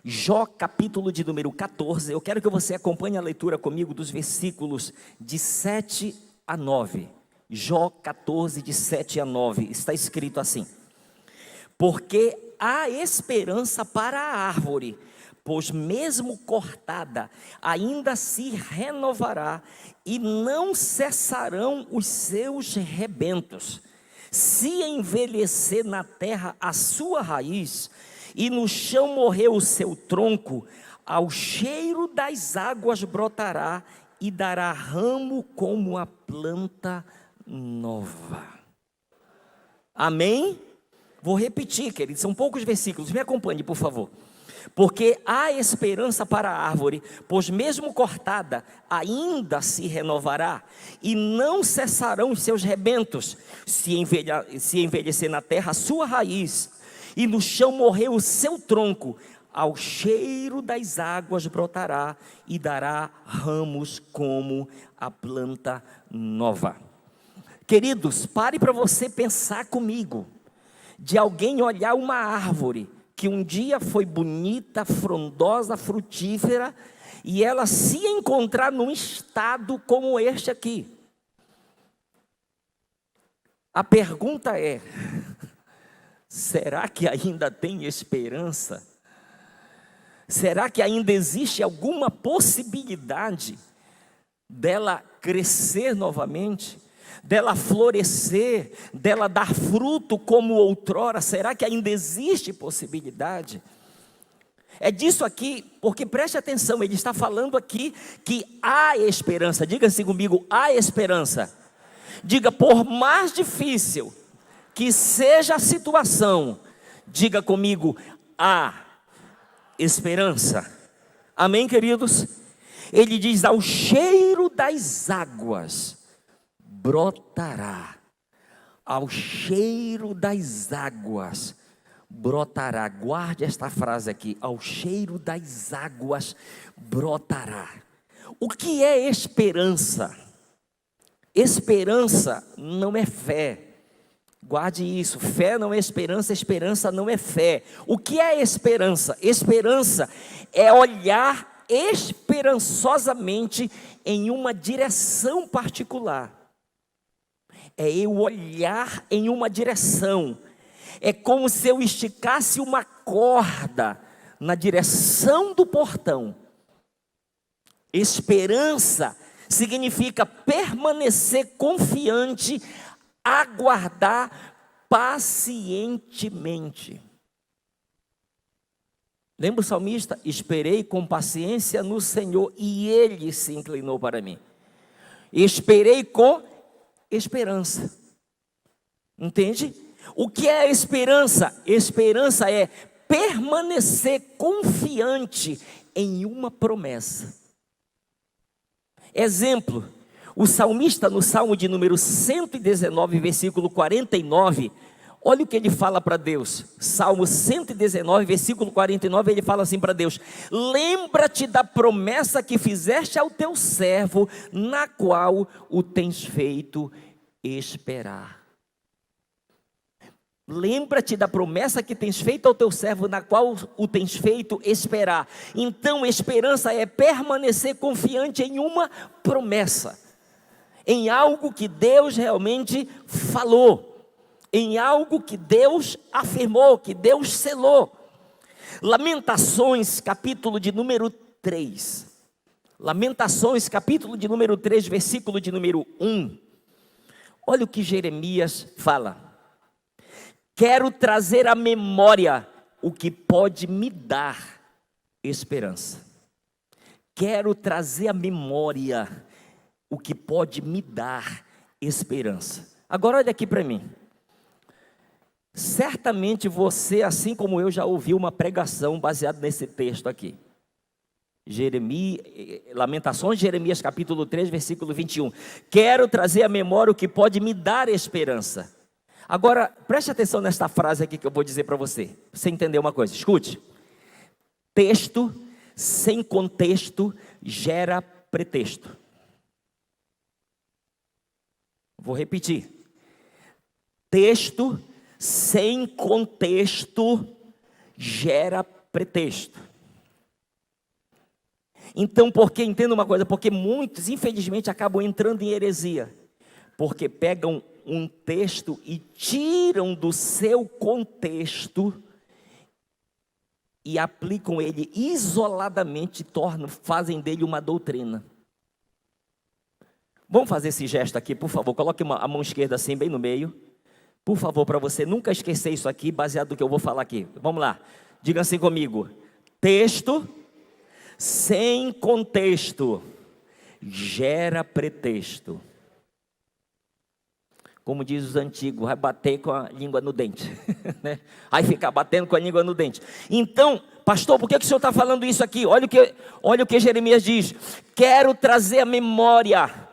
Jó, capítulo de número 14, eu quero que você acompanhe a leitura comigo dos versículos de 7 a 9. Jó 14, de 7 a 9, está escrito assim: porque há esperança para a árvore, pois mesmo cortada, ainda se renovará, e não cessarão os seus rebentos. Se envelhecer na terra a sua raiz, e no chão morrer o seu tronco, ao cheiro das águas brotará, e dará ramo como a planta nova. Amém? Vou repetir, queridos, são poucos versículos, me acompanhe, por favor. Porque há esperança para a árvore, pois mesmo cortada, ainda se renovará, e não cessarão os seus rebentos. Se envelhecer na terra a sua raiz, e no chão morrer o seu tronco, ao cheiro das águas brotará, e dará ramos como a planta nova. Queridos, pare para você pensar comigo, de alguém olhar uma árvore que um dia foi bonita, frondosa, frutífera, e ela se encontrar num estado como este aqui. A pergunta é: será que ainda tem esperança? Será que ainda existe alguma possibilidade dela crescer novamente? Dela florescer, dela dar fruto como outrora? Será que ainda existe possibilidade? É disso aqui, porque preste atenção, ele está falando aqui que há esperança. Diga assim comigo: há esperança. Diga, por mais difícil que seja a situação, diga comigo: há esperança. Amém, queridos? Ele diz: ao cheiro das águas brotará, ao cheiro das águas brotará. Guarde esta frase aqui: ao cheiro das águas brotará. O que é esperança? Esperança não é fé. Guarde isso: fé não é esperança, esperança não é fé. O que é esperança? Esperança é olhar esperançosamente em uma direção particular. É eu olhar em uma direção. É como se eu esticasse uma corda na direção do portão. Esperança significa permanecer confiante, aguardar pacientemente. Lembra o salmista? Esperei com paciência no Senhor, e Ele se inclinou para mim. Esperei com esperança. Entende? O que é a esperança? Esperança é permanecer confiante em uma promessa. Exemplo: o salmista, no Salmo de número 119, versículo 49, olha o que ele fala para Deus. Salmo 119, versículo 49, ele fala assim para Deus: lembra-te da promessa que fizeste ao teu servo, na qual o tens feito esperar. Lembra-te da promessa que tens feito ao teu servo, na qual o tens feito esperar. Então, esperança é permanecer confiante em uma promessa, em algo que Deus realmente falou, em algo que Deus afirmou, que Deus selou. Lamentações, capítulo de número 3. Lamentações, capítulo de número 3, versículo de número 1. Olha o que Jeremias fala: quero trazer à memória o que pode me dar esperança. Quero trazer à memória o que pode me dar esperança. Agora olha aqui para mim. Certamente você, assim como eu, já ouviu uma pregação baseada nesse texto aqui. Lamentações de Jeremias, capítulo 3, versículo 21. Quero trazer à memória o que pode me dar esperança. Agora, preste atenção nesta frase aqui que eu vou dizer para você entender uma coisa. Escute: texto sem contexto gera pretexto. Vou repetir: texto sem contexto gera pretexto. Então, porque, entenda uma coisa, porque muitos, infelizmente, acabam entrando em heresia, porque pegam um texto e tiram do seu contexto e aplicam ele isoladamente, fazem dele uma doutrina. Vamos fazer esse gesto aqui, por favor, coloque a mão esquerda assim, bem no meio, por favor, para você nunca esquecer isso aqui, baseado no que eu vou falar aqui. Vamos lá, diga assim comigo: texto sem contexto gera pretexto. Como diz os antigos, vai bater com a língua no dente, né? Vai ficar batendo com a língua no dente. Então, pastor, por que o senhor está falando isso aqui? Olha o que Jeremias diz: quero trazer à memória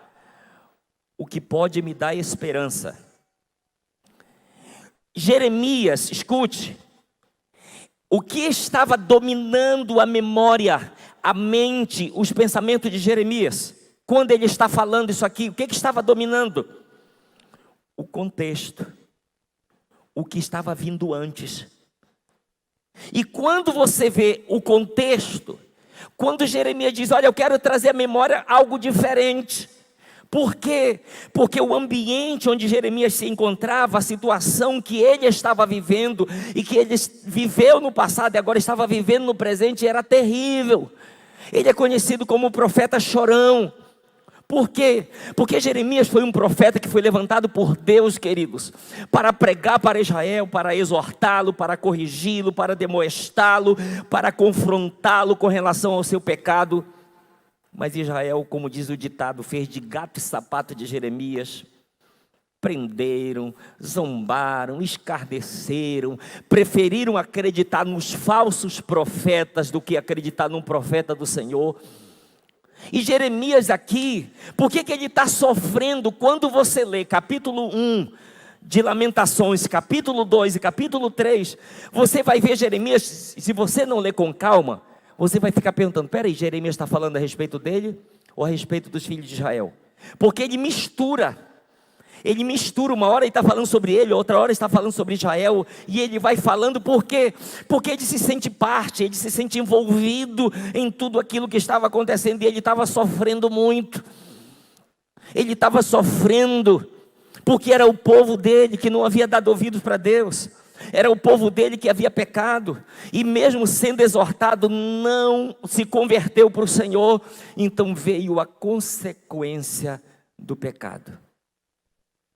o que pode me dar esperança. Jeremias, escute, o que estava dominando a memória, a mente, os pensamentos de Jeremias, quando ele está falando isso aqui, o que estava dominando? O contexto, o que estava vindo antes. E quando você vê o contexto, quando Jeremias diz: olha, eu quero trazer à memória algo diferente. Por quê? Porque o ambiente onde Jeremias se encontrava, a situação que ele estava vivendo, e que ele viveu no passado e agora estava vivendo no presente, era terrível. Ele é conhecido como o profeta chorão. Por quê? Porque Jeremias foi um profeta que foi levantado por Deus, queridos, para pregar para Israel, para exortá-lo, para corrigi-lo, para demoestá-lo, para confrontá-lo com relação ao seu pecado. Mas Israel, como diz o ditado, fez de gato e sapato de Jeremias. Prenderam, zombaram, escarneceram, preferiram acreditar nos falsos profetas do que acreditar num profeta do Senhor. E Jeremias aqui, por que ele está sofrendo? Quando você lê capítulo 1 de Lamentações, capítulo 2 e capítulo 3, você vai ver Jeremias, se você não ler com calma, você vai ficar perguntando: peraí, Jeremias está falando a respeito dele ou a respeito dos filhos de Israel? Porque ele mistura, uma hora ele está falando sobre ele, outra hora ele está falando sobre Israel, e ele vai falando por quê? Porque ele se sente parte, ele se sente envolvido em tudo aquilo que estava acontecendo, e ele estava sofrendo muito. Ele estava sofrendo, porque era o povo dele que não havia dado ouvidos para Deus. Era o povo dele que havia pecado, e mesmo sendo exortado, não se converteu para o Senhor. Então veio a consequência do pecado.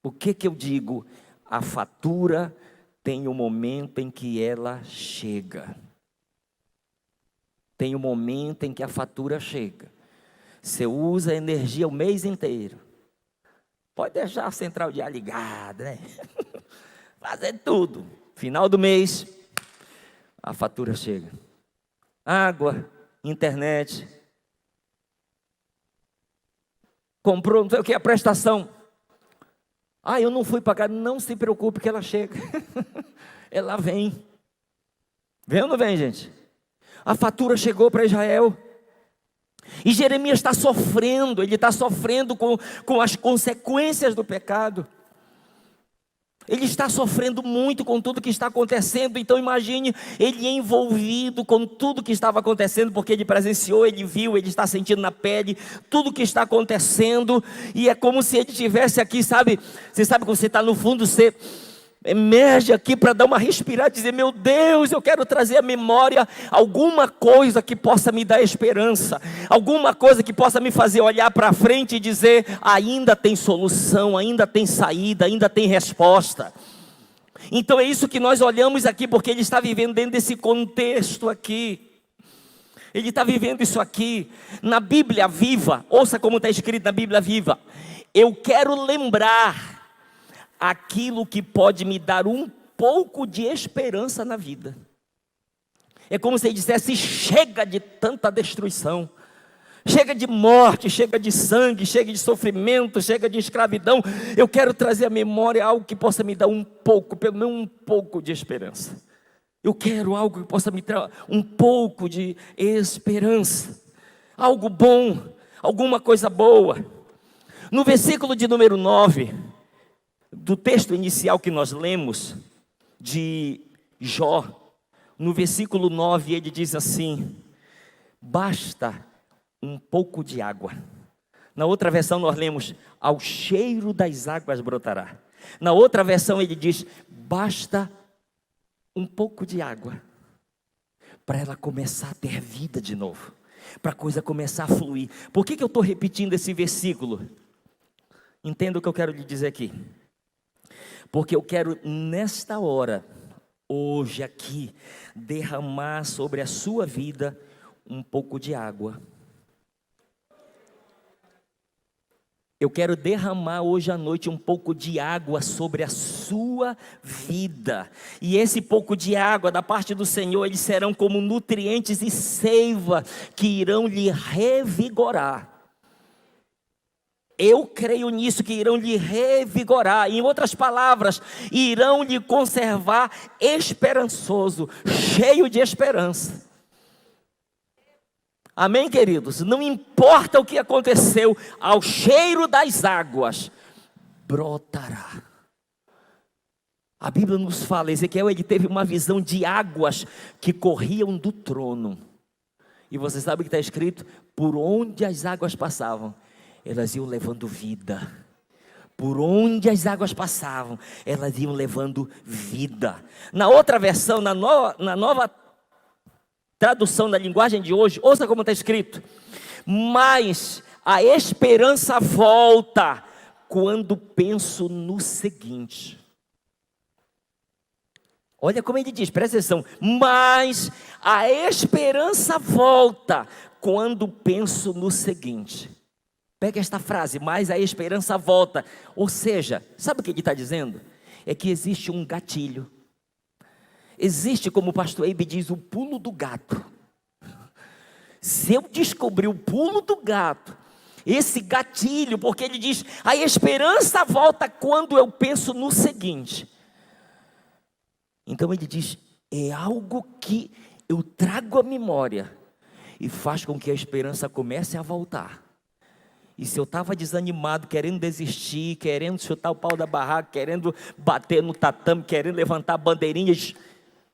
O que eu digo? A fatura tem um momento em que ela chega. Tem um momento em que a fatura chega. Você usa a energia o mês inteiro. Pode deixar a central de ar ligada, né? Fazer tudo. Final do mês, a fatura chega. Água, internet. Comprou, não sei o que, a prestação. Eu não fui pagar. Não se preocupe que ela chega. Ela vem. Vem ou não vem, gente? A fatura chegou para Israel. E Jeremias está sofrendo. Ele está sofrendo com as consequências do pecado. Ele está sofrendo muito com tudo que está acontecendo. Então imagine ele envolvido com tudo que estava acontecendo, porque ele presenciou, ele viu, ele está sentindo na pele tudo que está acontecendo. E é como se ele estivesse aqui, sabe? Você sabe quando você está no fundo, você emerge aqui para dar uma respirada e dizer: meu Deus, eu quero trazer à memória alguma coisa que possa me dar esperança, alguma coisa que possa me fazer olhar para frente e dizer: ainda tem solução, ainda tem saída, ainda tem resposta. Então é isso que nós olhamos aqui, porque ele está vivendo dentro desse contexto aqui. Ele está vivendo isso aqui. Na Bíblia Viva, ouça como está escrito na Bíblia Viva: eu quero lembrar aquilo que pode me dar um pouco de esperança na vida. É como se ele dissesse: chega de tanta destruição, chega de morte, chega de sangue, chega de sofrimento, chega de escravidão. Eu quero trazer à memória algo que possa me dar um pouco, pelo menos um pouco de esperança. Eu quero algo que possa me dar um pouco de esperança, algo bom, alguma coisa boa. No versículo de número 9, do texto inicial que nós lemos, de Jó, no versículo 9, ele diz assim: basta um pouco de água. Na outra versão nós lemos, ao cheiro das águas brotará. Na outra versão ele diz, basta um pouco de água para ela começar a ter vida de novo, para a coisa começar a fluir. Por que eu estou repetindo esse versículo? Entenda o que eu quero lhe dizer aqui. Porque eu quero nesta hora, hoje aqui, derramar sobre a sua vida um pouco de água. Eu quero derramar hoje à noite um pouco de água sobre a sua vida. E esse pouco de água da parte do Senhor, eles serão como nutrientes e seiva que irão lhe revigorar. Eu creio nisso, que irão lhe revigorar. Em outras palavras, irão lhe conservar esperançoso, cheio de esperança. Amém, queridos? Não importa o que aconteceu, ao cheiro das águas brotará. A Bíblia nos fala, Ezequiel, ele teve uma visão de águas que corriam do trono. E você sabe o que está escrito? Por onde as águas passavam, elas iam levando vida. Por onde as águas passavam, elas iam levando vida. Na outra versão, na nova tradução da linguagem de hoje, ouça como está escrito: mas a esperança volta quando penso no seguinte. Olha como ele diz, presta atenção. Mas a esperança volta quando penso no seguinte. Pega esta frase, mas a esperança volta. Ou seja, sabe o que ele está dizendo? É que existe um gatilho. Existe, como o pastor Eibe diz, o pulo do gato. Se eu descobrir o pulo do gato, esse gatilho, porque ele diz, a esperança volta quando eu penso no seguinte. Então ele diz, é algo que eu trago à memória e faz com que a esperança comece a voltar. E se eu estava desanimado, querendo desistir, querendo chutar o pau da barraca, querendo bater no tatame, querendo levantar bandeirinhas,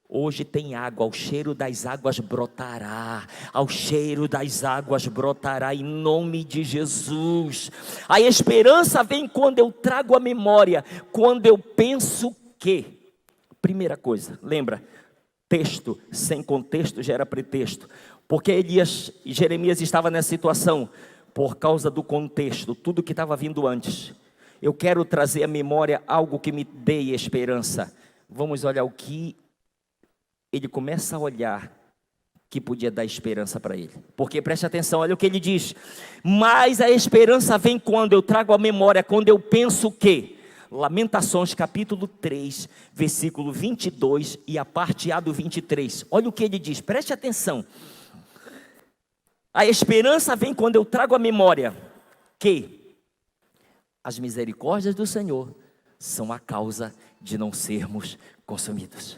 hoje tem água, ao cheiro das águas brotará, ao cheiro das águas brotará, em nome de Jesus. A esperança vem quando eu trago a memória, quando eu penso que, primeira coisa, lembra, texto sem contexto gera pretexto, porque Elias e Jeremias estavam nessa situação, por causa do contexto, tudo que estava vindo antes. Eu quero trazer à memória algo que me dê esperança. Vamos olhar o que ele começa a olhar que podia dar esperança para ele. Porque preste atenção, olha o que ele diz. Mas a esperança vem quando eu trago à memória, quando eu penso que... Lamentações capítulo 3, versículo 22 e a parte A do 23. Olha o que ele diz, preste atenção. A esperança vem quando eu trago à memória que as misericórdias do Senhor são a causa de não sermos consumidos.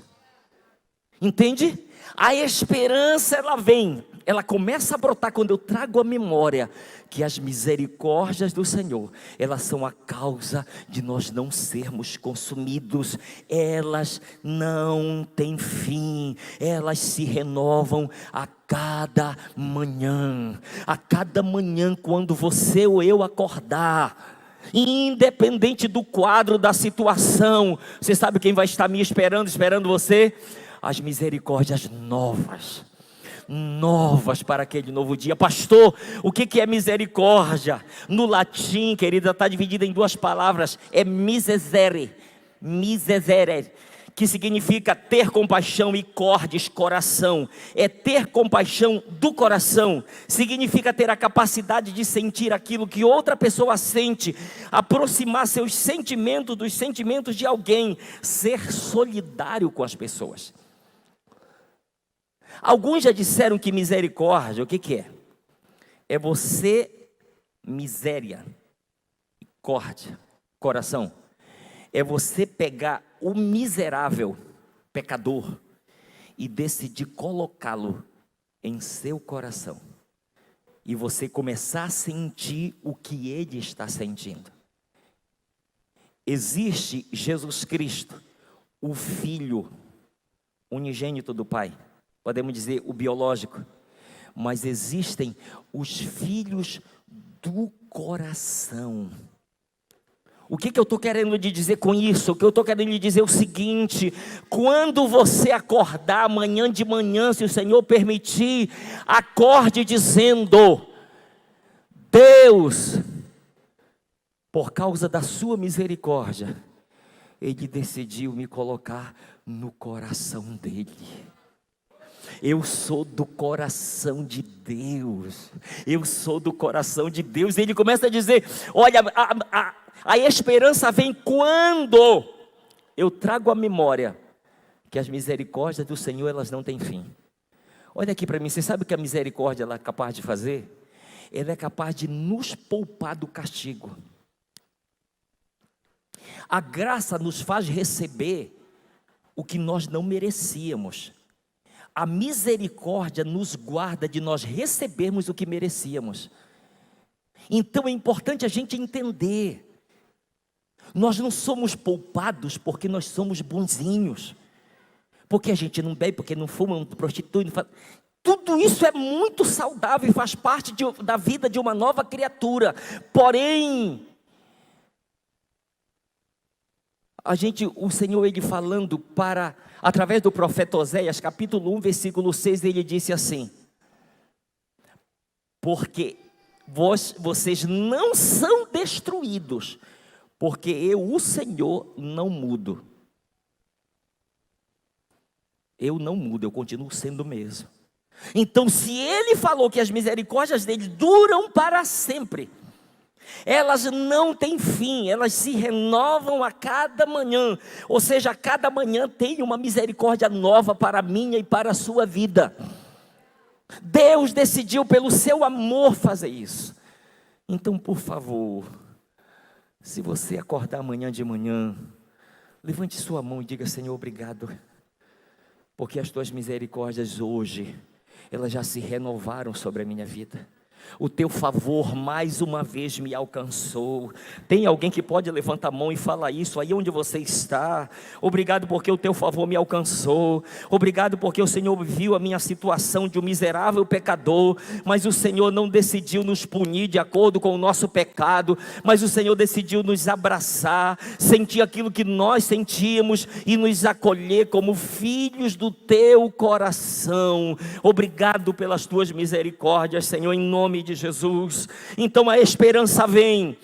Entende? A esperança, ela vem, ela começa a brotar quando eu trago à memória que as misericórdias do Senhor, elas são a causa de nós não sermos consumidos. Elas não têm fim, elas se renovam a cada manhã. A cada manhã, quando você ou eu acordar, independente do quadro, da situação, você sabe quem vai estar me esperando você? As misericórdias novas para aquele novo dia. Pastor, o que é misericórdia? No latim, querida, está dividida em duas palavras, é miserere, que significa ter compaixão, e cordes, coração, é ter compaixão do coração, significa ter a capacidade de sentir aquilo que outra pessoa sente, aproximar seus sentimentos dos sentimentos de alguém, ser solidário com as pessoas. Alguns já disseram que misericórdia, o que é? É você, miséria, córdia, coração. É você pegar o miserável pecador e decidir colocá-lo em seu coração. E você começar a sentir o que ele está sentindo. Existe Jesus Cristo, o Filho unigênito do Pai. Podemos dizer o biológico, mas existem os filhos do coração. O que eu estou querendo lhe dizer com isso? O que eu estou querendo lhe dizer é o seguinte: quando você acordar amanhã de manhã, se o Senhor permitir, acorde dizendo: Deus, por causa da sua misericórdia, Ele decidiu me colocar no coração dEle. Eu sou do coração de Deus. Eu sou do coração de Deus. E Ele começa a dizer: olha, a esperança vem quando eu trago à memória que as misericórdias do Senhor, elas não têm fim. Olha aqui para mim, você sabe o que a misericórdia ela é capaz de fazer? Ela é capaz de nos poupar do castigo. A graça nos faz receber o que nós não merecíamos. A misericórdia nos guarda de nós recebermos o que merecíamos. Então é importante a gente entender: nós não somos poupados porque nós somos bonzinhos, porque a gente não bebe, porque não fuma, não prostitui, não faz... Tudo isso é muito saudável e faz parte da vida de uma nova criatura. Porém, o Senhor, Ele falando através do profeta Oséias, capítulo 1, versículo 6, Ele disse assim: porque vocês não são destruídos, porque eu, o Senhor, não mudo. Eu não mudo, eu continuo sendo o mesmo. Então, se Ele falou que as misericórdias dele duram para sempre, elas não têm fim, elas se renovam a cada manhã. Ou seja, a cada manhã tem uma misericórdia nova para a minha e para a sua vida. Deus decidiu pelo seu amor fazer isso. Então, por favor, se você acordar amanhã de manhã, levante sua mão e diga: Senhor, obrigado, porque as tuas misericórdias hoje, elas já se renovaram sobre a minha vida. O teu favor mais uma vez me alcançou. Tem alguém que pode levantar a mão e falar isso aí onde você está? Obrigado porque o teu favor me alcançou. Obrigado porque o Senhor viu a minha situação de um miserável pecador, mas o Senhor não decidiu nos punir de acordo com o nosso pecado, mas o Senhor decidiu nos abraçar, sentir aquilo que nós sentíamos e nos acolher como filhos do teu coração. Obrigado pelas tuas misericórdias, Senhor, em nome de Jesus. Então a esperança vem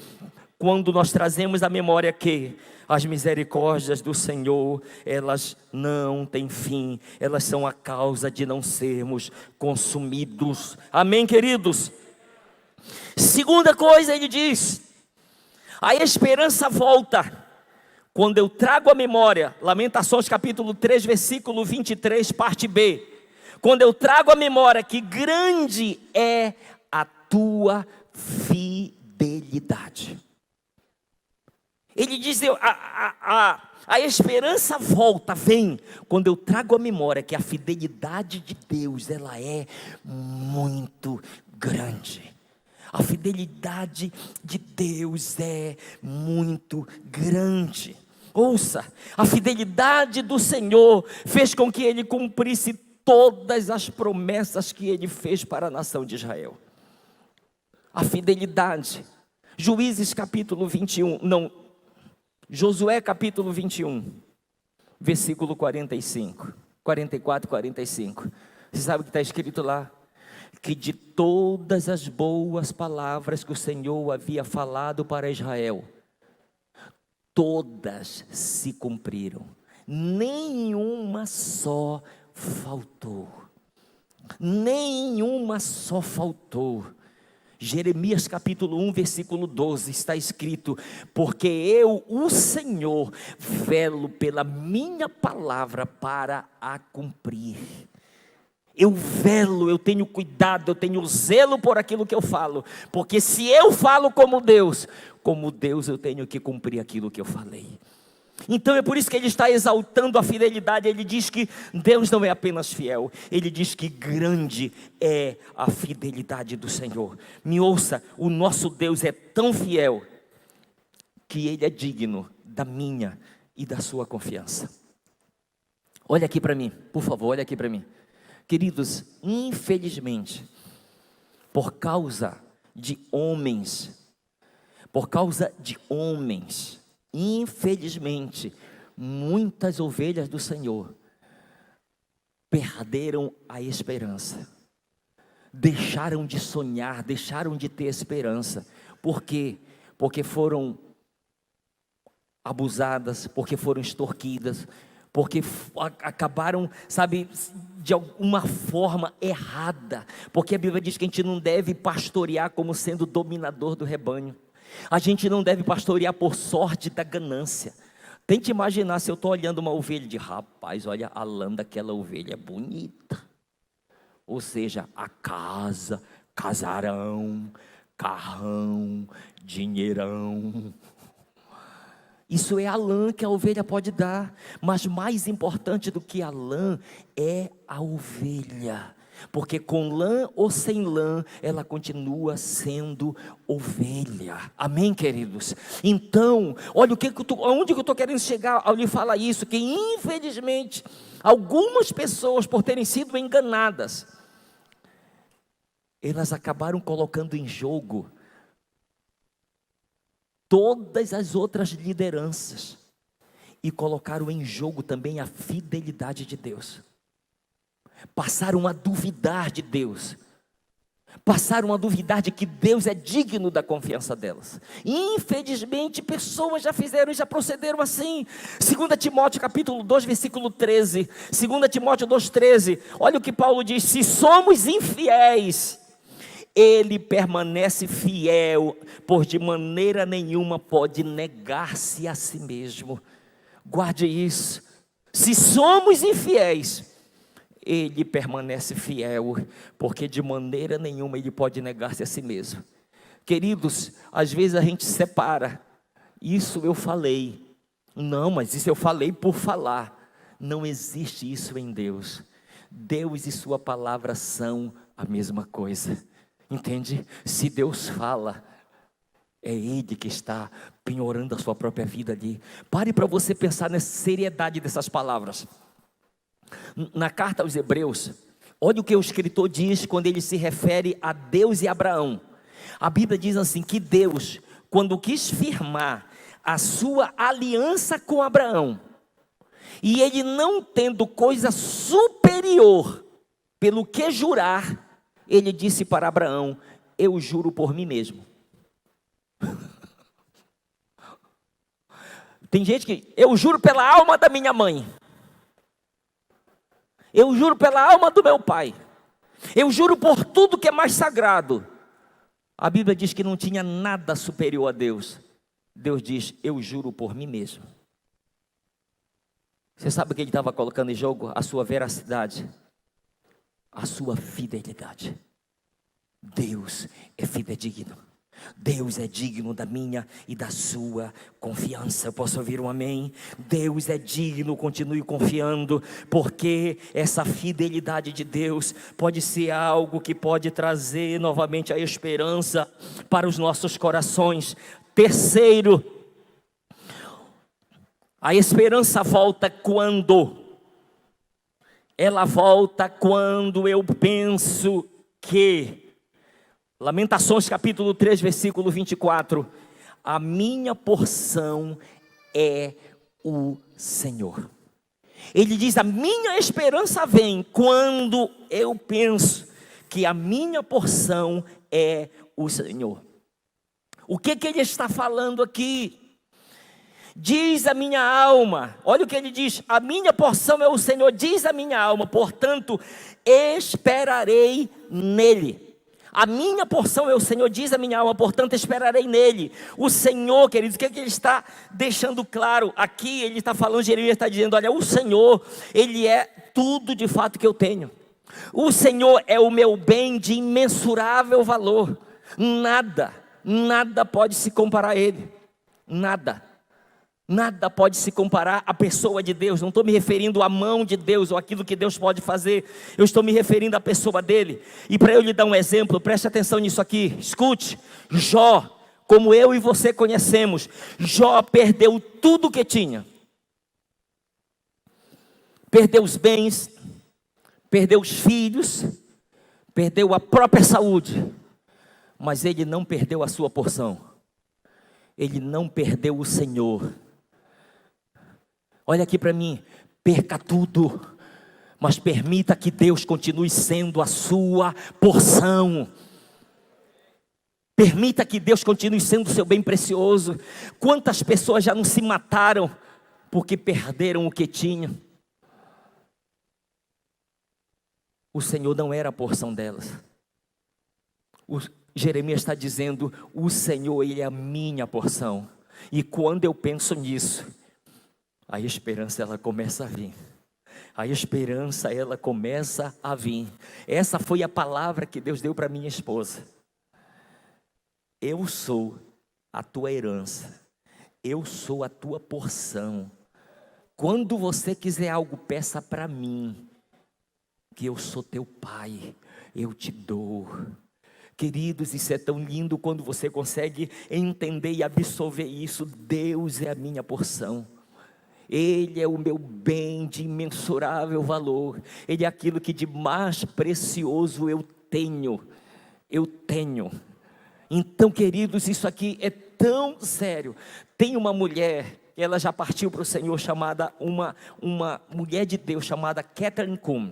quando nós trazemos à memória que as misericórdias do Senhor, elas não têm fim, elas são a causa de não sermos consumidos. Amém, queridos? Segunda coisa, ele diz: a esperança volta quando eu trago à memória, Lamentações capítulo 3, versículo 23, parte B, quando eu trago à memória que grande é a tua fidelidade. Ele diz: a esperança vem quando eu trago à memória que a fidelidade de Deus, ela é muito grande. A fidelidade de Deus é muito grande. Ouça, a fidelidade do Senhor fez com que Ele cumprisse todas as promessas que Ele fez para a nação de Israel. A fidelidade. Juízes capítulo 21, Josué capítulo 21, versículo 44 e 45. Você sabe o que está escrito lá? Que de todas as boas palavras que o Senhor havia falado para Israel, todas se cumpriram, nenhuma só faltou. Nenhuma só faltou. Jeremias capítulo 1, versículo 12, está escrito: porque eu, o Senhor, velo pela minha palavra para a cumprir. Eu velo, eu tenho cuidado, eu tenho zelo por aquilo que eu falo, porque se eu falo como Deus eu tenho que cumprir aquilo que eu falei. Então é por isso que ele está exaltando a fidelidade. Ele diz que Deus não é apenas fiel, ele diz que grande é a fidelidade do Senhor. Me ouça, o nosso Deus é tão fiel que Ele é digno da minha e da sua confiança. Olha aqui para mim, por favor, olha aqui para mim. Queridos, infelizmente, por causa de homens, infelizmente, muitas ovelhas do Senhor perderam a esperança, deixaram de sonhar, deixaram de ter esperança. Por quê? Porque foram abusadas, porque foram extorquidas, porque acabaram, sabe, de alguma forma errada, porque a Bíblia diz que a gente não deve pastorear como sendo dominador do rebanho, a gente não deve pastorear por sorte da ganância. Tente imaginar se eu estou olhando uma ovelha de rapaz, olha a lã daquela ovelha é bonita, ou seja, a casa, casarão, carrão, dinheirão. Isso é a lã que a ovelha pode dar, mas mais importante do que a lã é a ovelha, porque com lã ou sem lã, ela continua sendo ovelha. Amém, queridos? Então, olha onde que eu estou querendo chegar ao lhe falar isso, que infelizmente, algumas pessoas, por terem sido enganadas, elas acabaram colocando em jogo todas as outras lideranças e colocaram em jogo também a fidelidade de Deus. Passaram a duvidar de Deus, passaram a duvidar de que Deus é digno da confiança delas. Infelizmente, pessoas já fizeram e já procederam assim. 2 Timóteo capítulo 2, versículo 13, 2 Timóteo 2,13, olha o que Paulo diz: se somos infiéis, Ele permanece fiel, pois de maneira nenhuma pode negar-se a si mesmo. Guarde isso. Se somos infiéis, Ele permanece fiel, porque de maneira nenhuma Ele pode negar-se a si mesmo. Queridos, às vezes a gente separa. Isso eu falei. Não, mas isso eu falei por falar. Não existe isso em Deus. Deus e sua palavra são a mesma coisa. Entende? Se Deus fala, é Ele que está penhorando a sua própria vida ali. Pare para você pensar na seriedade dessas palavras. Na carta aos Hebreus, olha o que o escritor diz quando ele se refere a Deus e Abraão. A Bíblia diz assim, que Deus, quando quis firmar a sua aliança com Abraão, e ele não tendo coisa superior pelo que jurar, ele disse para Abraão: eu juro por mim mesmo. Tem gente que, eu juro pela alma da minha mãe, eu juro pela alma do meu pai, eu juro por tudo que é mais sagrado. A Bíblia diz que não tinha nada superior a Deus. Deus diz: eu juro por mim mesmo. Você sabe o que ele estava colocando em jogo? A sua veracidade, a sua fidelidade. Deus é fidedigno. Deus é digno da minha e da sua confiança. Eu posso ouvir um amém? Deus é digno, continue confiando, porque essa fidelidade de Deus pode ser algo que pode trazer novamente a esperança para os nossos corações. Terceiro, a esperança volta quando? Ela volta quando eu penso que, Lamentações capítulo 3, versículo 24, a minha porção é o Senhor. Ele diz: a minha esperança vem quando eu penso que a minha porção é o Senhor. O que ele está falando aqui? Diz a minha alma, olha o que ele diz: a minha porção é o Senhor, diz a minha alma, portanto esperarei nele. A minha porção é o Senhor, diz a minha alma, portanto esperarei nele. O Senhor, queridos, o que ele está deixando claro aqui? Ele está falando, Jeremias está dizendo: olha, o Senhor, Ele é tudo de fato que eu tenho. O Senhor é o meu bem de imensurável valor. Nada pode se comparar a Ele. Nada pode se comparar à pessoa de Deus. Não estou me referindo à mão de Deus ou aquilo que Deus pode fazer. Eu estou me referindo à pessoa dele. E para eu lhe dar um exemplo, preste atenção nisso aqui. Escute, Jó, como eu e você conhecemos, Jó perdeu tudo o que tinha. Perdeu os bens, perdeu os filhos, perdeu a própria saúde. mas ele não perdeu a sua porção. Ele não perdeu o Senhor. Olha aqui para mim, perca tudo, mas permita que Deus continue sendo a sua porção. Permita que Deus continue sendo o seu bem precioso. Quantas pessoas já não se mataram porque perderam o que tinham? O Senhor não era a porção delas. Jeremias está dizendo, o Senhor, Ele é a minha porção. E quando eu penso nisso, a esperança ela começa a vir. A esperança ela começa a vir. Essa foi a palavra que Deus deu para minha esposa. Eu sou a tua herança. Eu sou a tua porção. Quando você quiser algo, peça para mim, que eu sou teu pai, eu te dou. Queridos, isso é tão lindo quando você consegue entender e absorver isso. Deus é a minha porção. Ele é o meu bem de imensurável valor. Ele é aquilo que de mais precioso eu tenho. Eu tenho. Então, queridos, isso aqui é tão sério. Tem uma mulher, ela já partiu para o Senhor, chamada uma mulher de Deus, chamada Catherine Kuhn.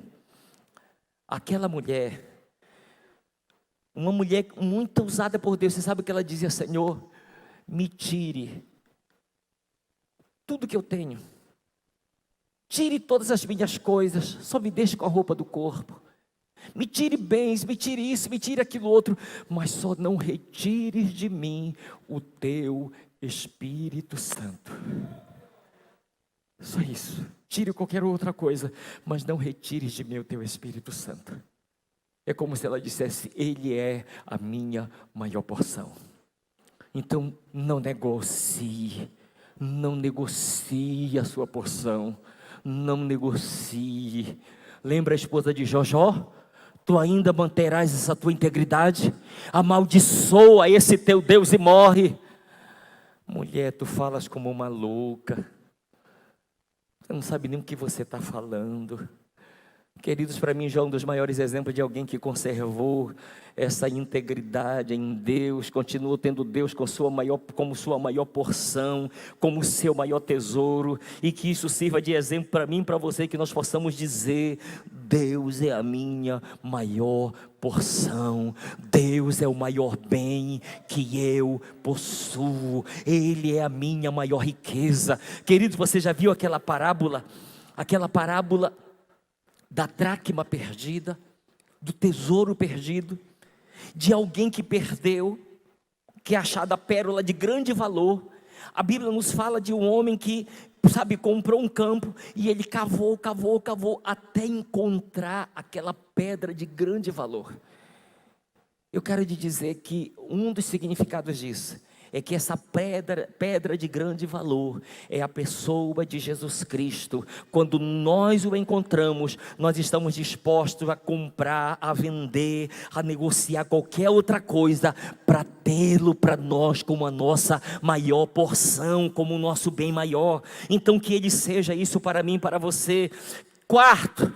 Aquela mulher, uma mulher muito usada por Deus. Você sabe o que ela dizia? Senhor, me tire tudo que eu tenho, tire todas as minhas coisas, só me deixe com a roupa do corpo, me tire bens, me tire isso, me tire aquilo outro, mas só não retires de mim o teu Espírito Santo. Só isso. Tire qualquer outra coisa, mas não retires de mim o teu Espírito Santo. É como se ela dissesse, Ele é a minha maior porção. Então não negocie a sua porção, não negocie. Lembra a esposa de Jó? Tu ainda manterás essa tua integridade? Amaldiçoa esse teu Deus e morre. Mulher, tu falas como uma louca. Você não sabe nem o que você está falando. Queridos, para mim, Jó é um dos maiores exemplos de alguém que conservou essa integridade em Deus, continuou tendo Deus como sua maior porção, como seu maior tesouro, e que isso sirva de exemplo para mim e para você, que nós possamos dizer, Deus é a minha maior porção, Deus é o maior bem que eu possuo, Ele é a minha maior riqueza. Queridos, você já viu aquela parábola da dracma perdida, do tesouro perdido, de alguém que perdeu, que é achada a pérola de grande valor. A Bíblia nos fala de um homem que, comprou um campo e ele cavou, até encontrar aquela pedra de grande valor. Eu quero te dizer que um dos significados disso é que essa pedra de grande valor é a pessoa de Jesus Cristo. Quando nós o encontramos, nós estamos dispostos a comprar, a vender, a negociar qualquer outra coisa para tê-lo para nós como a nossa maior porção, como o nosso bem maior. Então que ele seja isso para mim e para você. Quarto,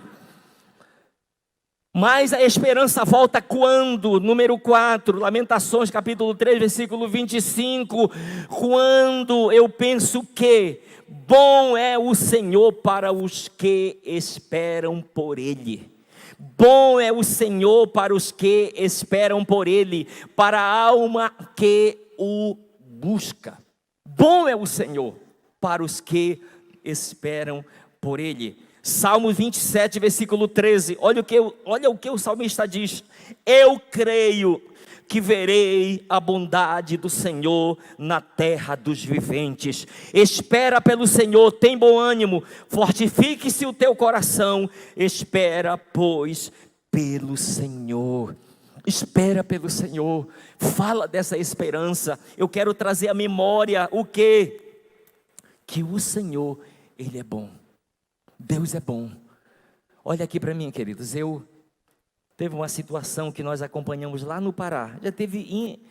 mas a esperança volta quando? Número 4, Lamentações capítulo 3, versículo 25. Quando eu penso que bom é o Senhor para os que esperam por Ele. Bom é o Senhor para os que esperam por Ele, para a alma que o busca. Bom é o Senhor para os que esperam por Ele. Salmo 27, versículo 13, olha o que o salmista diz: eu creio que verei a bondade do Senhor na terra dos viventes. Espera pelo Senhor, tem bom ânimo, fortifique-se o teu coração, espera, pois, pelo Senhor. Espera pelo Senhor, fala dessa esperança. Eu quero trazer à memória o quê? Que o Senhor, Ele é bom. Deus é bom. Olha aqui para mim, queridos, teve uma situação que nós acompanhamos lá no Pará. Já teve,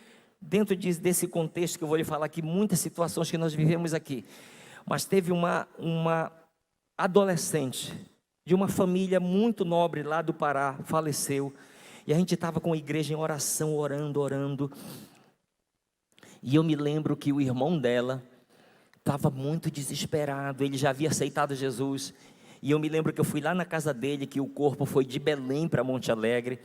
dentro desse contexto que eu vou lhe falar aqui, muitas situações que nós vivemos aqui. Mas teve uma adolescente de uma família muito nobre lá do Pará, faleceu. E a gente estava com a igreja em oração, orando. E eu me lembro que o irmão dela estava muito desesperado, ele já havia aceitado Jesus. E eu me lembro que eu fui lá na casa dele, que o corpo foi de Belém para Monte Alegre.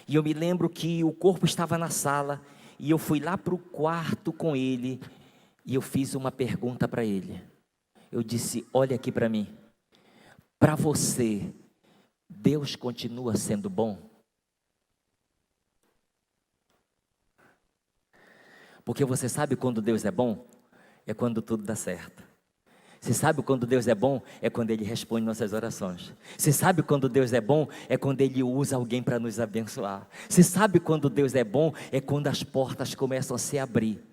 E eu me lembro que o corpo estava na sala, e eu fui lá para o quarto com ele, e eu fiz uma pergunta para ele. Eu disse: olha aqui para mim, para você, Deus continua sendo bom? Porque você sabe quando Deus é bom? É quando tudo dá certo. Você sabe quando Deus é bom? É quando Ele responde nossas orações. Você sabe quando Deus é bom? É quando Ele usa alguém para nos abençoar. Você sabe quando Deus é bom? É quando as portas começam a se abrir.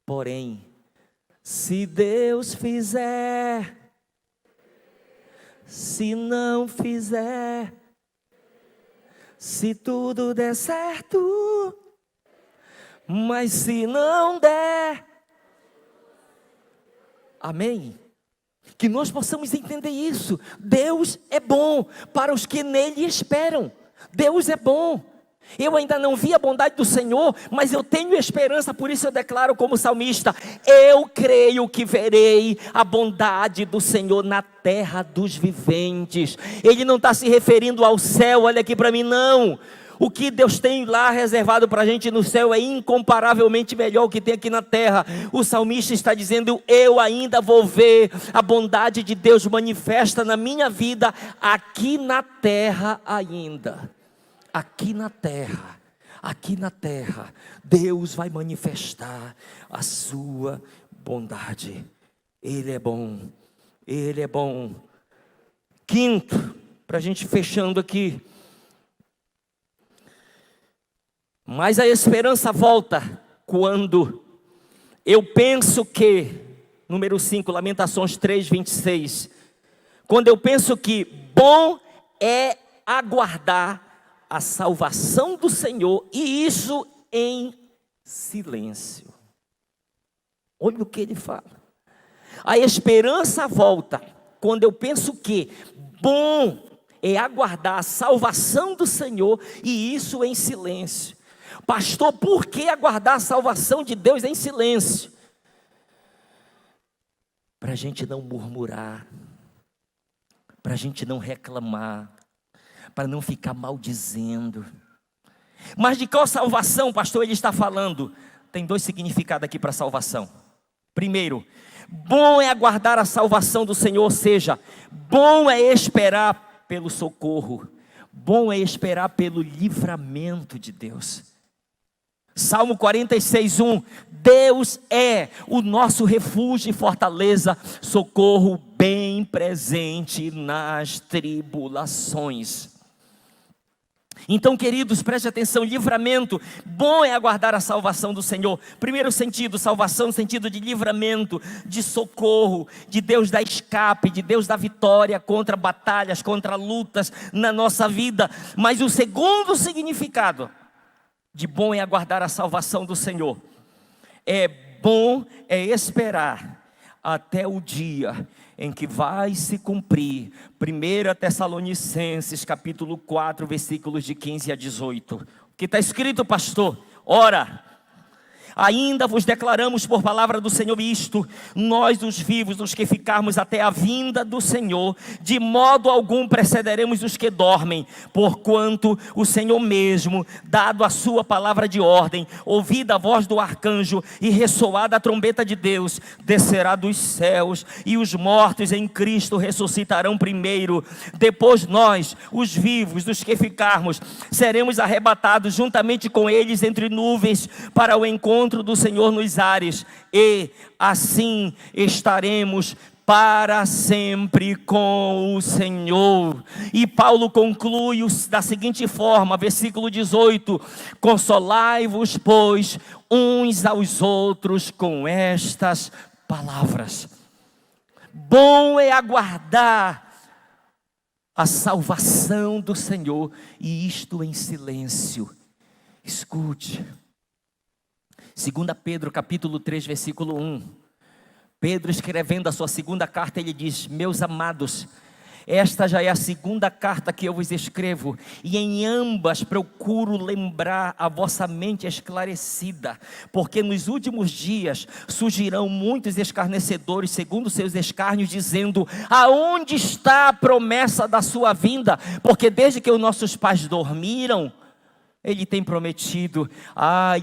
Porém, se Deus fizer, se não fizer, se tudo der certo, mas se não der, amém? Que nós possamos entender isso. Deus é bom para os que nele esperam. Deus é bom. Eu ainda não vi a bondade do Senhor, mas eu tenho esperança, por isso eu declaro como salmista: eu creio que verei a bondade do Senhor na terra dos viventes. Ele não está se referindo ao céu, olha aqui para mim, não. O que Deus tem lá reservado para a gente no céu é incomparavelmente melhor o que tem aqui na terra. O salmista está dizendo: eu ainda vou ver a bondade de Deus manifesta na minha vida aqui na terra ainda. Aqui na terra, Deus vai manifestar a sua bondade. Ele é bom, Ele é bom. Quinto, para a gente fechando aqui, mas a esperança volta quando eu penso que, número 5, Lamentações 3:26, quando eu penso que bom é aguardar a salvação do Senhor, e isso em silêncio. Olha o que ele fala. A esperança volta quando eu penso que bom é aguardar a salvação do Senhor, e isso em silêncio. Pastor, por que aguardar a salvação de Deus em silêncio? Para a gente não murmurar, para a gente não reclamar, para não ficar maldizendo. Mas de qual salvação, pastor, ele está falando? Tem 2 significados aqui para salvação. Primeiro, bom é aguardar a salvação do Senhor, ou seja, bom é esperar pelo socorro, bom é esperar pelo livramento de Deus. Salmo 46:1, Deus é o nosso refúgio e fortaleza, socorro bem presente nas tribulações. Então, queridos, preste atenção, livramento, bom é aguardar a salvação do Senhor. Primeiro sentido, salvação no sentido de livramento, de socorro, de Deus dar escape, de Deus dar vitória contra batalhas, contra lutas na nossa vida. Mas o segundo significado de bom é aguardar a salvação do Senhor, é bom é esperar até o dia em que vai se cumprir 1 Tessalonicenses capítulo 4, versículos de 15 a 18. O que está escrito, pastor? Ora, ainda vos declaramos por palavra do Senhor isto: nós os vivos, os que ficarmos até a vinda do Senhor, de modo algum precederemos os que dormem, porquanto o Senhor mesmo, dado a sua palavra de ordem, ouvida a voz do arcanjo e ressoada a trombeta de Deus, descerá dos céus, e os mortos em Cristo ressuscitarão primeiro. Depois nós, os vivos, os que ficarmos, seremos arrebatados juntamente com eles entre nuvens para o encontro do Senhor nos ares, e assim estaremos para sempre com o Senhor. E Paulo conclui da seguinte forma, versículo 18: consolai-vos, pois, uns aos outros com estas palavras. Bom é aguardar a salvação do Senhor, e isto em silêncio. Escute. 2 Pedro capítulo 3, versículo 1. Pedro, escrevendo a sua segunda carta, ele diz: meus amados, Esta já é a segunda carta que eu vos escrevo, e em ambas procuro lembrar a vossa mente esclarecida, porque nos últimos dias surgirão muitos escarnecedores, segundo seus escárnios, dizendo: aonde está a promessa da sua vinda? Porque desde que os nossos pais dormiram, Ele tem prometido.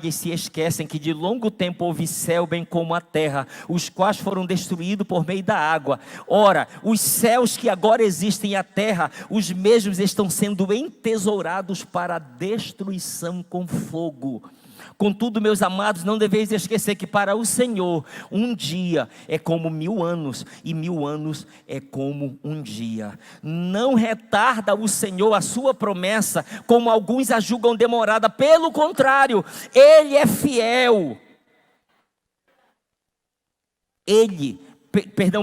E se esquecem que de longo tempo houve céu bem como a terra, os quais foram destruídos por meio da água. Ora, os céus que agora existem e a terra, os mesmos estão sendo entesourados para a destruição com fogo. Contudo, meus amados, não deveis esquecer que para o Senhor um dia é como 1000 anos, e 1000 anos é como um dia. Não retarda o Senhor a sua promessa, como alguns a julgam demorada. Pelo contrário, Ele é fiel.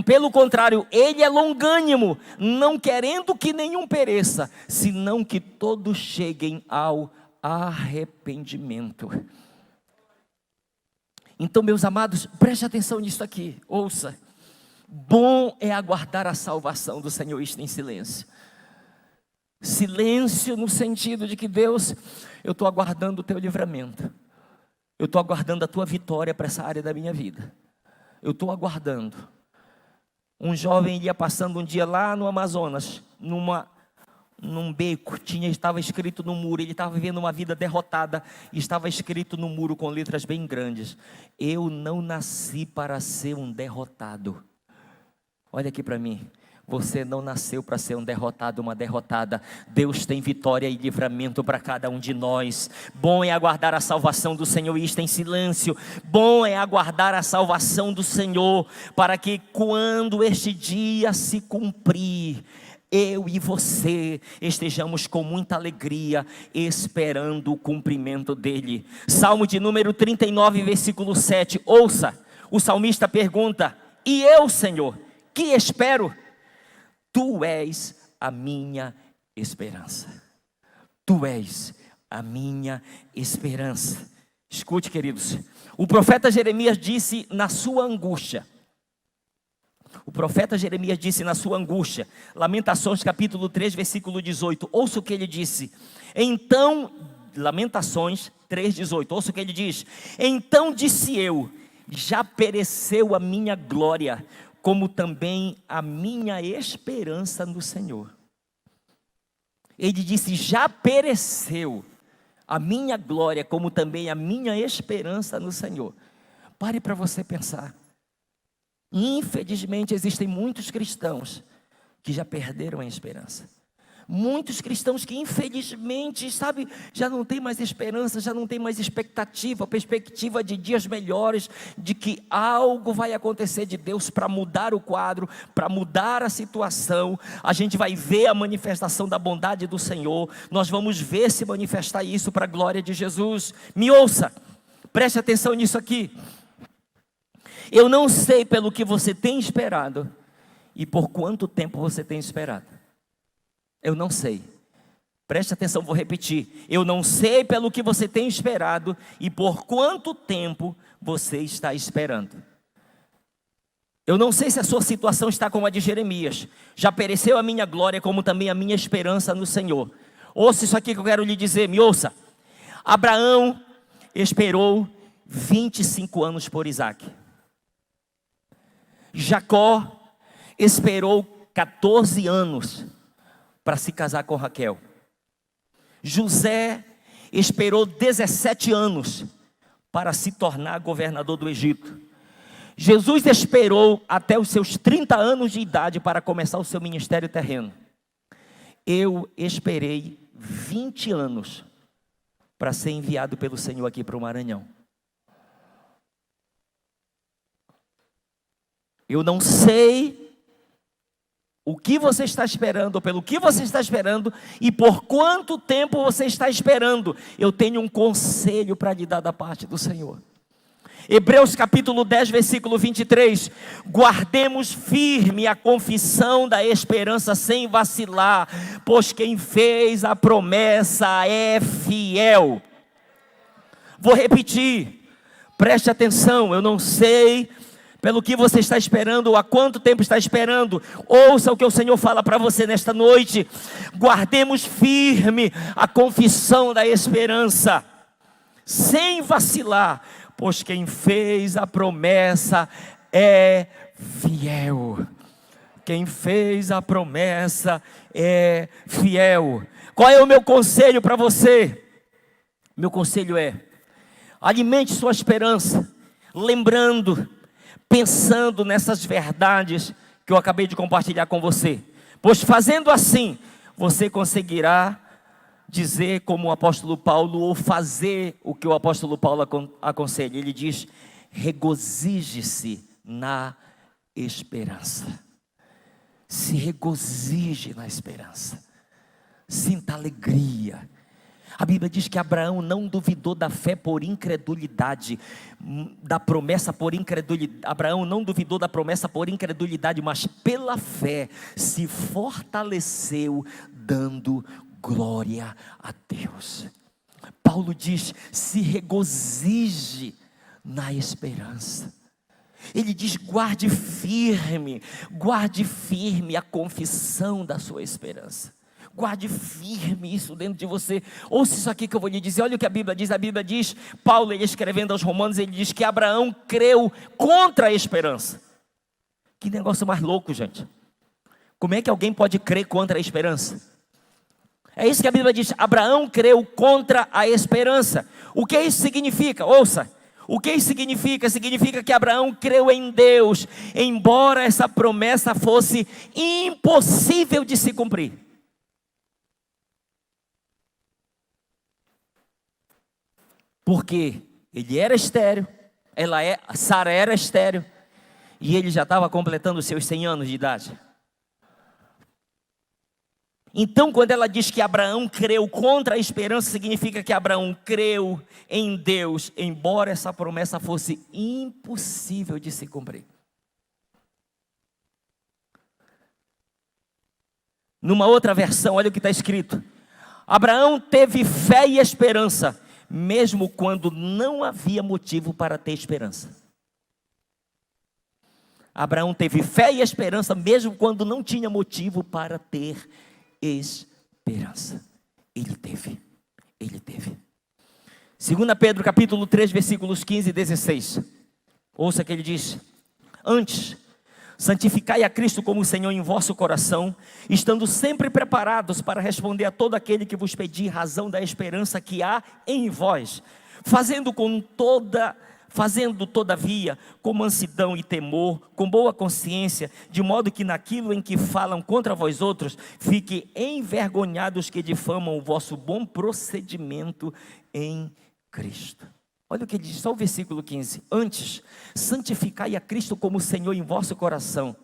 Pelo contrário, Ele é longânimo, não querendo que nenhum pereça, senão que todos cheguem ao arrependimento. Então, meus amados, preste atenção nisso aqui, ouça. Bom é aguardar a salvação do Senhor, isto em silêncio. Silêncio no sentido de que, Deus, eu estou aguardando o teu livramento. Eu estou aguardando a tua vitória para essa área da minha vida. Eu estou aguardando. Um jovem ia passando um dia lá no Amazonas, num beco, estava escrito no muro, ele estava vivendo uma vida derrotada, e estava escrito no muro com letras bem grandes: eu não nasci para ser um derrotado. Olha aqui para mim, você não nasceu para ser um derrotado, uma derrotada. Deus tem vitória e livramento para cada um de nós. Bom é aguardar a salvação do Senhor, e isto em silêncio. Bom é aguardar a salvação do Senhor, para que quando este dia se cumprir, eu e você estejamos com muita alegria, esperando o cumprimento dele. Salmo de número 39, versículo 7. Ouça, o salmista pergunta: e eu, Senhor, que espero? Tu és a minha esperança. Tu és a minha esperança. Escute, queridos, o profeta Jeremias disse na sua angústia, Lamentações capítulo 3, versículo 18, ouça o que ele disse. Então, Lamentações 3, 18, ouça o que ele diz: então disse eu, já pereceu a minha glória, como também a minha esperança no Senhor. Ele disse: já pereceu a minha glória, como também a minha esperança no Senhor. Pare para você pensar. Infelizmente existem muitos cristãos que já perderam a esperança. Muitos cristãos que infelizmente, já não tem mais esperança, já não tem mais expectativa, perspectiva de dias melhores, de que algo vai acontecer de Deus para mudar o quadro, para mudar a situação. A gente vai ver a manifestação da bondade do Senhor, nós vamos ver se manifestar isso para a glória de Jesus. Me ouça, preste atenção nisso aqui. Eu não sei pelo que você tem esperado e por quanto tempo você tem esperado. Eu não sei. Preste atenção, vou repetir. Eu não sei pelo que você tem esperado e por quanto tempo você está esperando. Eu não sei se a sua situação está como a de Jeremias. Já pereceu a minha glória, como também a minha esperança no Senhor. Ouça isso aqui que eu quero lhe dizer, me ouça. Abraão esperou 25 anos por Isaac. Jacó esperou 14 anos para se casar com Raquel. José esperou 17 anos para se tornar governador do Egito. Jesus esperou até os seus 30 anos de idade para começar o seu ministério terreno. Eu esperei 20 anos para ser enviado pelo Senhor aqui para o Maranhão. Eu não sei o que você está esperando, ou pelo que você está esperando, e por quanto tempo você está esperando. Eu tenho um conselho para lhe dar da parte do Senhor. Hebreus capítulo 10, versículo 23. Guardemos firme a confissão da esperança sem vacilar, pois quem fez a promessa é fiel. Vou repetir, preste atenção. Eu não sei pelo que você está esperando, ou há quanto tempo está esperando. Ouça o que o Senhor fala para você nesta noite. Guardemos firme a confissão da esperança, sem vacilar, pois quem fez a promessa é fiel. Quem fez a promessa é fiel. Qual é o meu conselho para você? Meu conselho é: alimente sua esperança, lembrando, pensando nessas verdades que eu acabei de compartilhar com você. Pois fazendo assim, você conseguirá dizer como o apóstolo Paulo, ou fazer o que o apóstolo Paulo aconselha. Ele diz: regozije-se na esperança. Se regozije na esperança. Sinta alegria. A Bíblia diz que Abraão não duvidou da fé por incredulidade, da promessa por incredulidade. Abraão não duvidou da promessa por incredulidade, mas pela fé se fortaleceu, dando glória a Deus. Paulo diz: se regozije na esperança. Ele diz: guarde firme a confissão da sua esperança. Guarde firme isso dentro de você. Ouça isso aqui que eu vou lhe dizer. Olha o que a Bíblia diz, Paulo, ele escrevendo aos Romanos, ele diz que Abraão creu contra a esperança. Que negócio mais louco, gente. Como é que alguém pode crer contra a esperança? É isso que a Bíblia diz: Abraão creu contra a esperança. O que isso significa? Ouça. O que isso significa? Significa que Abraão creu em Deus, embora essa promessa fosse impossível de se cumprir. Porque ele era estéril, Sara era estéril, e ele já estava completando os seus 100 anos de idade. Então, quando ela diz que Abraão creu contra a esperança, significa que Abraão creu em Deus, embora essa promessa fosse impossível de se cumprir. Numa outra versão, olha o que está escrito: Abraão teve fé e esperança, mesmo quando não havia motivo para ter esperança. Abraão teve fé e esperança, mesmo quando não tinha motivo para ter esperança. Ele teve. 2 Pedro capítulo 3, versículos 15 e 16. Ouça que ele diz: antes, santificai a Cristo como Senhor em vosso coração, estando sempre preparados para responder a todo aquele que vos pedir razão da esperança que há em vós, fazendo todavia com mansidão e temor, com boa consciência, de modo que naquilo em que falam contra vós outros, fiquem envergonhados que difamam o vosso bom procedimento em Cristo. Olha o que ele diz, só o versículo 15. Antes, santificai a Cristo como Senhor em vosso coração,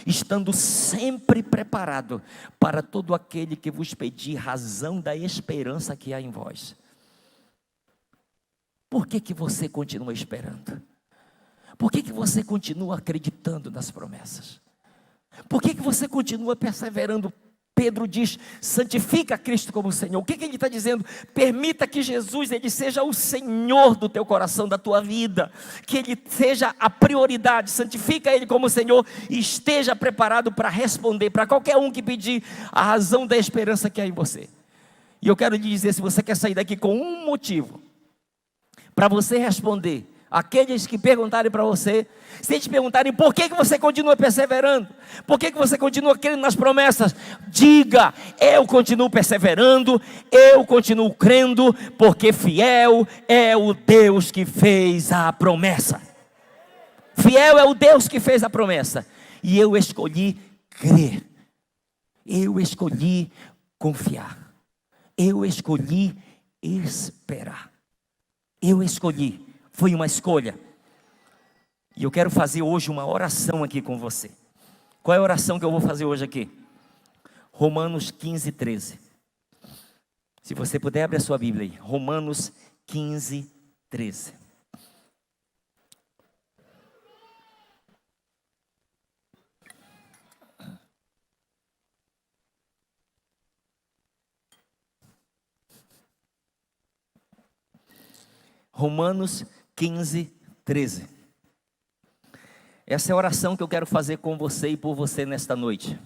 estando sempre preparado para todo aquele que vos pedir razão da esperança que há em vós. Por que você continua esperando? Por que você continua acreditando nas promessas? Por que você continua perseverando? Pedro diz: santifica Cristo como Senhor. O que ele está dizendo? Permita que Jesus ele seja o Senhor do teu coração, da tua vida, que Ele seja a prioridade. Santifica Ele como Senhor e esteja preparado para responder para qualquer um que pedir a razão da esperança que há em você. E eu quero lhe dizer, se você quer sair daqui com um motivo para você responder aqueles que perguntarem para você, se eles perguntarem por que você continua perseverando, por que você continua crendo nas promessas, diga: eu continuo perseverando, eu continuo crendo, porque fiel é o Deus que fez a promessa. Fiel é o Deus que fez a promessa, e eu escolhi crer, eu escolhi confiar, eu escolhi esperar. Eu escolhi, foi uma escolha. E eu quero fazer hoje uma oração aqui com você. Qual é a oração que eu vou fazer hoje aqui? Romanos 15, 13. Se você puder, abre a sua Bíblia aí. Romanos 15, 13. Romanos 15, 13. Essa é a oração que eu quero fazer com você e por você nesta noite.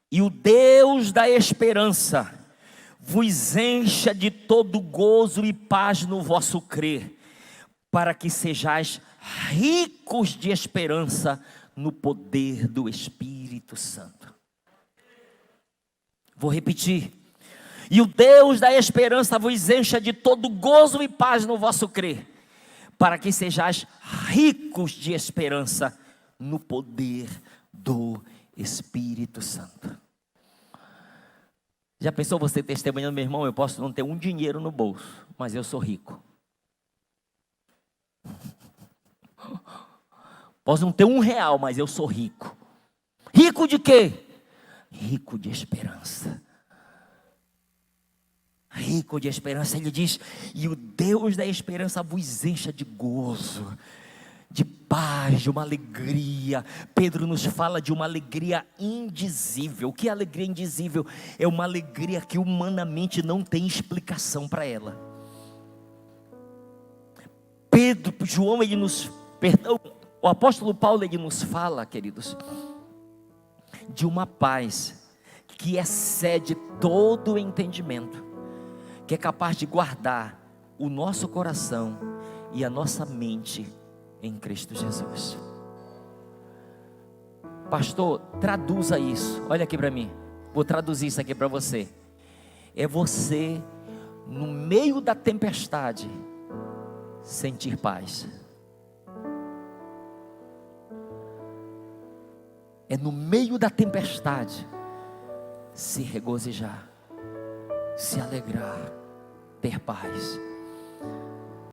E o Deus da esperança vos encha de todo gozo e paz no vosso crer, para que sejais ricos de esperança no poder do Espírito Santo. Vou repetir. E o Deus da esperança vos encha de todo gozo e paz no vosso crer, para que sejais ricos de esperança no poder do Espírito Santo. Já pensou você testemunhando, meu irmão, eu posso não ter um dinheiro no bolso, mas eu sou rico. Posso não ter R$1, mas eu sou rico. Rico de quê? Rico de esperança. Rico de esperança, ele diz, e o Deus da esperança vos encha de gozo, de paz, de uma alegria. Pedro nos fala de uma alegria indizível. O que é alegria indizível? É uma alegria que humanamente não tem explicação para ela. O apóstolo Paulo, ele nos fala, queridos, de uma paz que excede todo o entendimento, que é capaz de guardar o nosso coração e a nossa mente em Cristo Jesus. Pastor, traduza isso. Olha aqui para mim. Vou traduzir isso aqui para você. É você, no meio da tempestade, sentir paz. É no meio da tempestade se regozijar, se alegrar, ter paz.